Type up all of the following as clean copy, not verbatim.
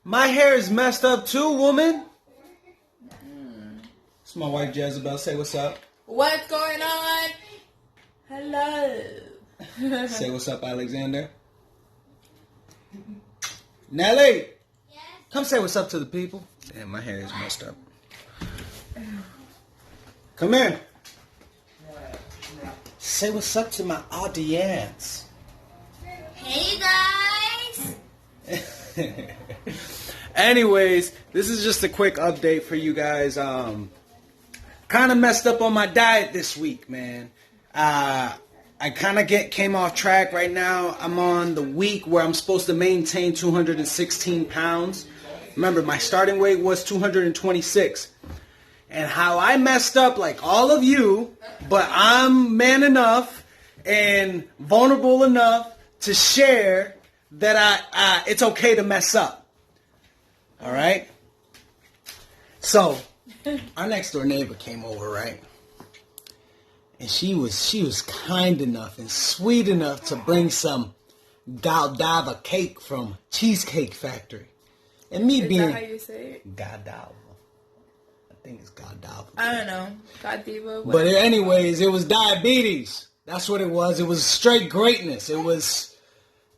My hair is messed up too, woman. It's my wife Jezebel. Say what's up. What's going on? Hello. Say what's up, Alexander. Nelly. Yes. Come say what's up to the people. Damn, my hair is messed up. Come in. Say what's up to my audience. Hey guys. Anyways, this is just a quick update for you guys. Kind of messed up on my diet this week, man. I kind of came off track right now. I'm on the week where I'm supposed to maintain 216 pounds. Remember, my starting weight was 226. And how I messed up, like all of you, but I'm man enough and vulnerable enough to share that it's okay to mess up. All right? So, our next door neighbor came over, right? And she was kind enough and sweet enough to bring some Galdava cake from Cheesecake Factory. And me Is being that how you say it? Galdava. I think it's Galdava. I don't know. Godiva. But anyways, it was diabetes. That's what it was. It was straight greatness. It was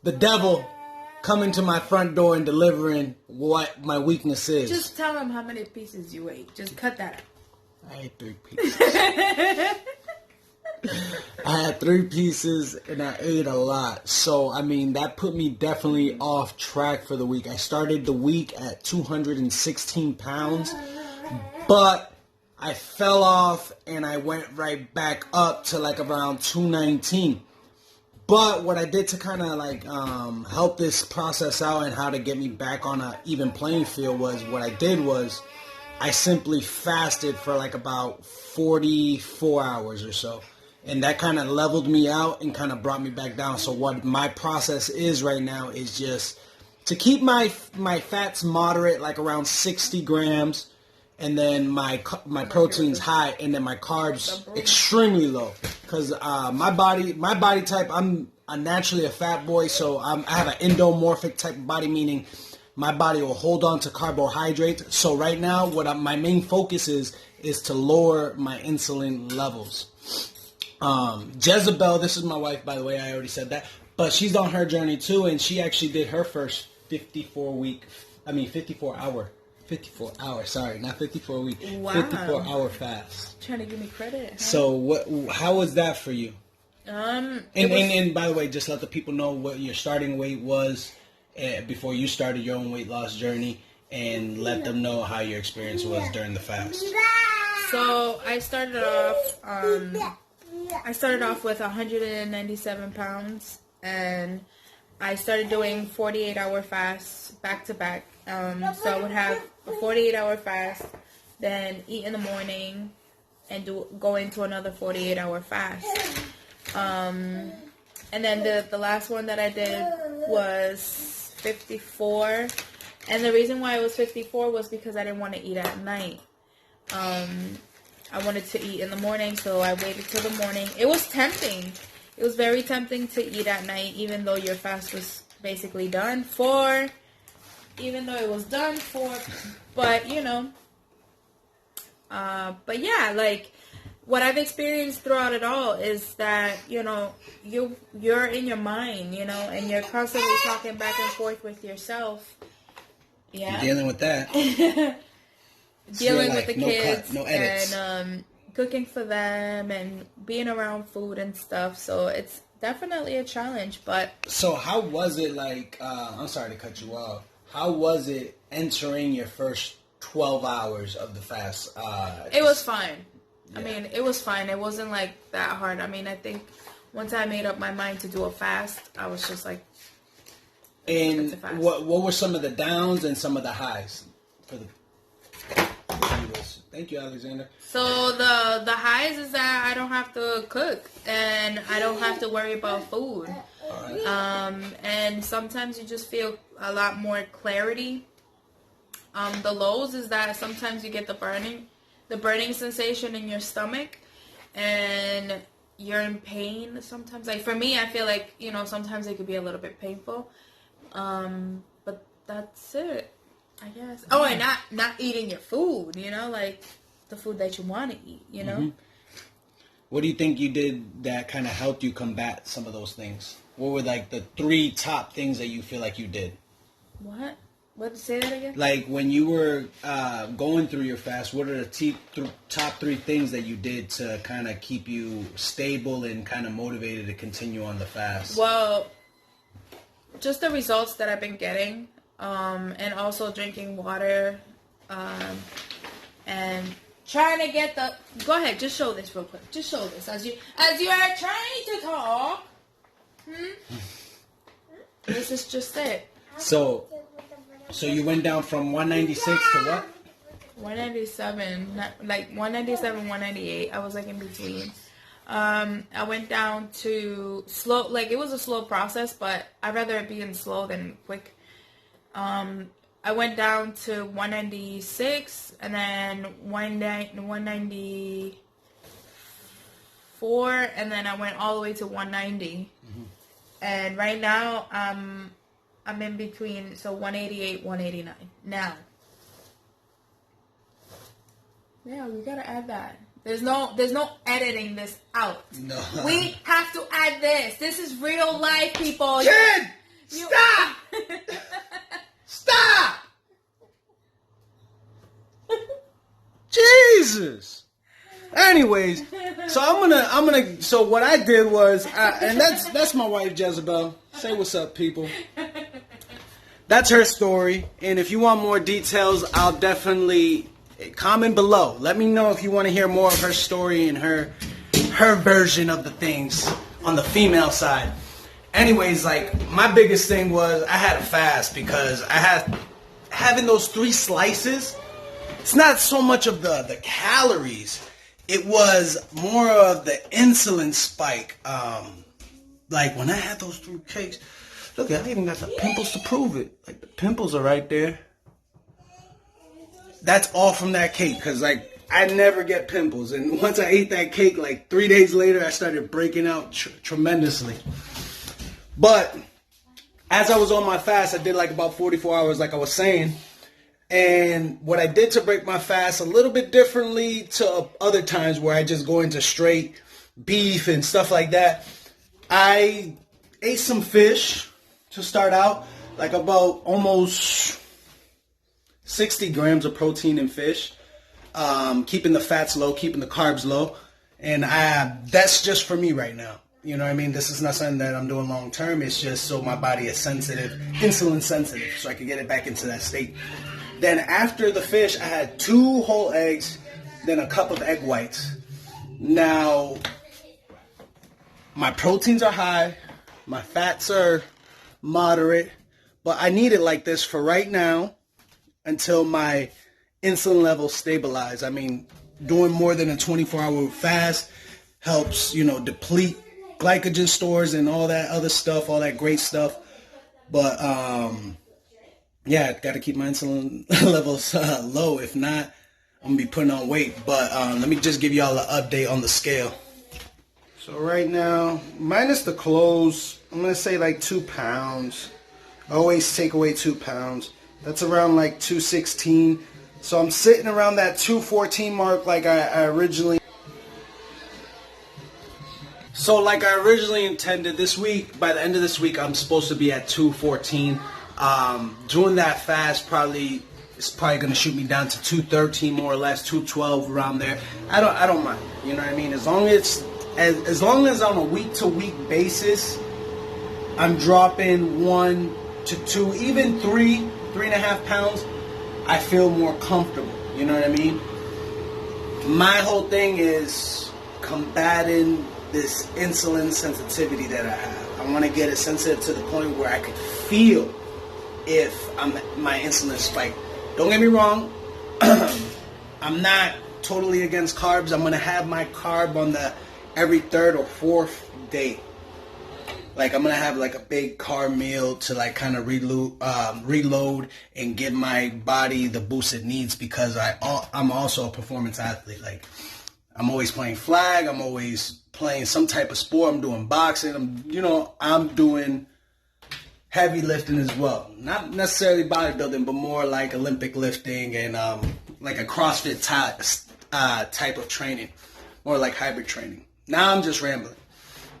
the devil coming to my front door and delivering what my weakness is. Just tell them how many pieces you ate. Just cut that out. I ate 3 pieces. I had 3 pieces and I ate a lot. So, I mean, that put me definitely off track for the week. I started the week at 216 pounds, but I fell off and I went right back up to like around 219. But what I did to kind of like help this process out and how to get me back on an even playing field was what I did was I simply fasted for like about 44 hours or so. And that kind of leveled me out and kind of brought me back down. So what my process is right now is just to keep my fats moderate, like around 60 grams. And then my protein's high, and then my carbs extremely low. Cause my body type, I'm naturally a fat boy, so I have an endomorphic type of body, meaning my body will hold on to carbohydrates. So right now, my main focus is to lower my insulin levels. Jezebel, this is my wife, by the way. I already said that, but she's on her journey too, and she actually did her first 54 hour, sorry, not 54 week, Wow. 54-hour fast. Trying to give me credit. Huh? So how was that for you? And by the way, just let the people know what your starting weight was before you started your own weight loss journey, and let them know how your experience was during the fast. So I started off with 197 pounds, and I started doing 48-hour fasts back to back. So I would have a 48-hour fast, then eat in the morning, and go into another 48-hour fast. And then the last one that I did was 54. And the reason why it was 54 was because I didn't want to eat at night. I wanted to eat in the morning, so I waited till the morning. It was tempting. It was very tempting to eat at night, even though your fast was basically done for. But you know. But yeah, like what I've experienced throughout it all is that, you know, you're in your mind, you know, and you're constantly talking back and forth with yourself. Yeah. You're dealing with that. Dealing with the kids cut, no edits. and cooking for them and being around food and stuff. So it's definitely a challenge. But so how was it like? I'm sorry to cut you off. How was it entering your first 12 hours of the fast? It was fine. Yeah. I mean, it was fine. It wasn't like that hard. I mean, I think once I made up my mind to do a fast, I was just like. And what were some of the downs and some of the highs for the? Thank you, Alexander. So the highs is that I don't have to cook and I don't have to worry about food. All right. And sometimes you just feel a lot more clarity. The lows is that sometimes you get the burning sensation in your stomach, and you're in pain sometimes. Like for me, I feel like, you know, sometimes it could be a little bit painful. But that's it. I guess. Oh, and not eating your food, you know, like the food that you want to eat, you know? Mm-hmm. What do you think you did that kind of helped you combat some of those things? What were like the 3 top things that you feel like you did? What? What? Say that again? Like when you were going through your fast, what are the top 3 things that you did to kind of keep you stable and kind of motivated to continue on the fast? Well, just the results that I've been getting, and also drinking water, and trying to get the. Go ahead, just show this real quick. Just show this as you are trying to talk. This is just it. So you went down from 196 to what? 197, like 197, 198. I was like in between. I went down to slow, like it was a slow process, but I'd rather it be in slow than quick. I went down to 196 and then 194, and then I went all the way to 190. Mm-hmm. And right now, I'm in between, so 188, 189. Now. Yeah, we gotta add that. There's no editing this out. No. We have to add this. This is real life, people. Kid! Stop! Stop! Jesus! Anyways, so so what I did was, and that's my wife Jezebel. Say what's up, people. That's her story, and if you want more details, I'll definitely comment below. Let me know if you want to hear more of her story and her version of the things on the female side. Anyways, like my biggest thing was I had to fast because having those 3 slices. It's not so much of the calories. It was more of the insulin spike. Like when I had those 3 cakes, look, I even got the pimples to prove it. Like the pimples are right there. That's all from that cake, because like I never get pimples. And once I ate that cake, like 3 days later, I started breaking out tremendously. But as I was on my fast, I did like about 44 hours, like I was saying. And what I did to break my fast a little bit differently to other times where I just go into straight beef and stuff like that, I ate some fish to start out, like about almost 60 grams of protein in fish, keeping the fats low, keeping the carbs low. And that's just for me right now. You know what I mean? This is not something that I'm doing long term. It's just so my body is sensitive, insulin sensitive, so I can get it back into that state. Then after the fish, I had 2 whole eggs, then a cup of egg whites. Now, my proteins are high, my fats are moderate, but I need it like this for right now until my insulin levels stabilize. I mean, doing more than a 24-hour fast helps, deplete glycogen stores and all that other stuff, all that great stuff. But, yeah, got to keep my insulin levels low. If not, I'm going to be putting on weight. But let me just give y'all an update on the scale. So right now, minus the clothes, I'm going to say like 2 pounds. I always take away 2 pounds. That's around like 216. So I'm sitting around that 214 mark like I originally. So like I originally intended this week, by the end of this week, I'm supposed to be at 214. Doing that fast it's probably going to shoot me down to 213 more or less, 212 around there. I don't mind. You know what I mean? As long as on a week to week basis, I'm dropping 1 to 2, even 3.5 pounds, I feel more comfortable. You know what I mean? My whole thing is combating this insulin sensitivity that I have. I want to get it sensitive to the point where I could feel if my insulin spike. Don't get me wrong, I'm not totally against carbs. I'm going to have my carb on the every 3rd or 4th day. Like I'm going to have like a big carb meal to like kind of reload and give my body the boost it needs, because I'm also a performance athlete. Like I'm always playing flag. I'm always playing some type of sport. I'm doing boxing. I'm doing heavy lifting as well. Not necessarily bodybuilding, but more like Olympic lifting and like a CrossFit type of training, more like hybrid training. Now I'm just rambling.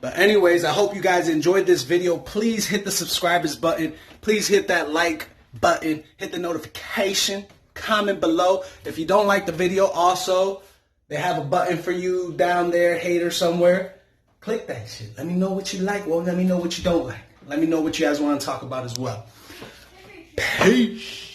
But anyways, I hope you guys enjoyed this video. Please hit the subscribers button. Please hit that like button. Hit the notification. Comment below. If you don't like the video, also, they have a button for you down there, hater somewhere. Click that shit. Let me know what you like. Well, let me know what you don't like. Let me know what you guys want to talk about as well. Peace.